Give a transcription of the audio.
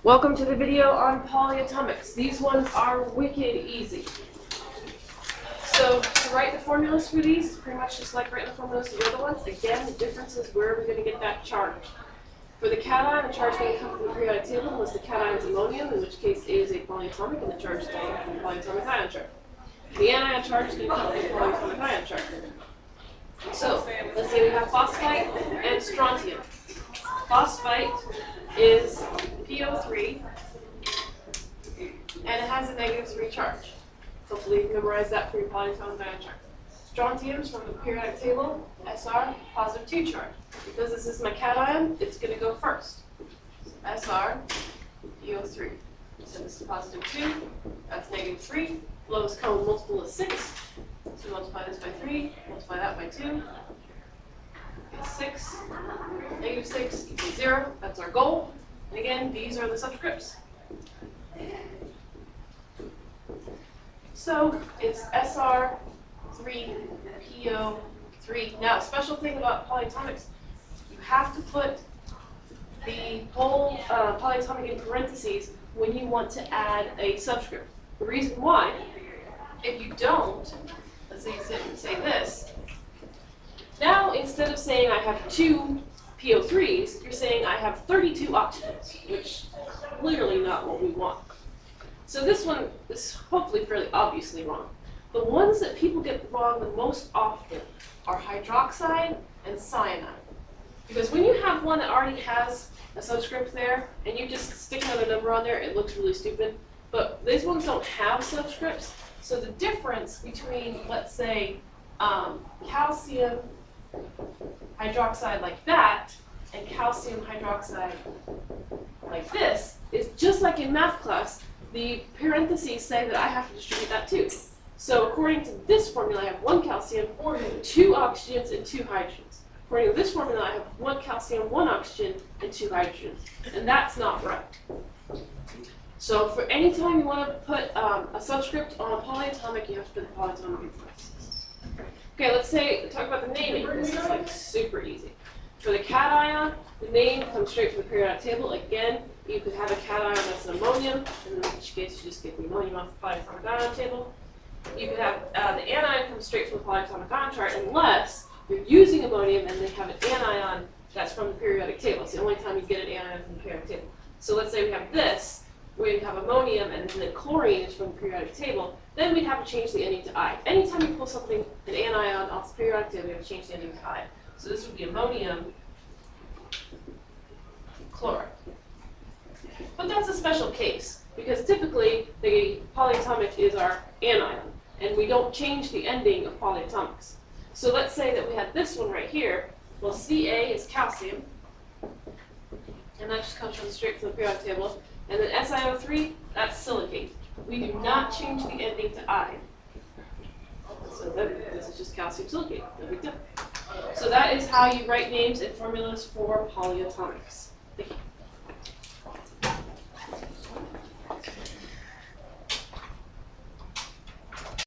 Welcome to the video on polyatomics. These ones are wicked easy. So to write the formulas for these, pretty much just like writing the formulas for the other ones. Again, the difference is where we're going to get that charge. For the cation, the charge is going to come from the periodic table unless the cation is ammonium, in which case A is a polyatomic, and the charge is going to come from the polyatomic ion chart. The anion charge is going to come from the polyatomic ion chart. So let's say we have phosphite and strontium. Phosphite is PO3, and it has a -3 charge. Hopefully you memorize that for your polyatomic ion chart. Strontium is from the periodic table, Sr, +2 charge. Because this is my cation, it's going to go first. So Sr, PO3. So this is +2, that's -3. Lowest common multiple is 6. So multiply this by 3, multiply that by 2. It's 6. -6 equals 0. That's our goal. And again, these are the subscripts. So it's Sr3 PO3. Now, a special thing about polyatomics, you have to put the whole polyatomic in parentheses when you want to add a subscript. The reason why, if you don't, let's say this. Now, instead of saying I have 2 PO3s, you're saying I have 32 oxygens, which is clearly not what we want. So this one is hopefully fairly obviously wrong. The ones that people get wrong the most often are hydroxide and cyanide. Because when you have one that already has a subscript there, and you just stick another number on there, it looks really stupid. But these ones don't have subscripts, so the difference between, let's say, calcium hydroxide like that and calcium hydroxide like this is just like in math class. The parentheses say that I have to distribute that too. So according to this formula, I have 1 calcium, 2 oxygens, and 2 hydrogens. According to this formula, I have 1 calcium, 1 oxygen, and 2 hydrogens. And that's not right. So for any time you want to put a subscript on a polyatomic, you have to put the polyatomic in parentheses. Okay, let's talk about the naming. This is like super easy. For the cation, the name comes straight from the periodic table. Again, you could have a cation that's an ammonium, in which case you just get the ammonium off the polyatomic ion table. You could have the anion come straight from the polyatomic ion chart, unless you're using ammonium and they have an anion that's from the periodic table. It's the only time you get an anion from the periodic table. So let's say we have this, where you have ammonium and then chlorine is from the periodic table, then we'd have to change the ending to I. Anytime you pull something, an anion off the periodic table, we have to change the ending to I. So this would be ammonium chloride. But that's a special case, because typically the polyatomic is our anion, and we don't change the ending of polyatomics. So let's say that we have this one right here. Well, Ca is calcium, and that just comes from straight from the periodic table. And then SiO3, that's silicate. We do not change the ending to I. So this is just calcium silicate. No big deal. So that is how you write names and formulas for polyatomics. Thank you.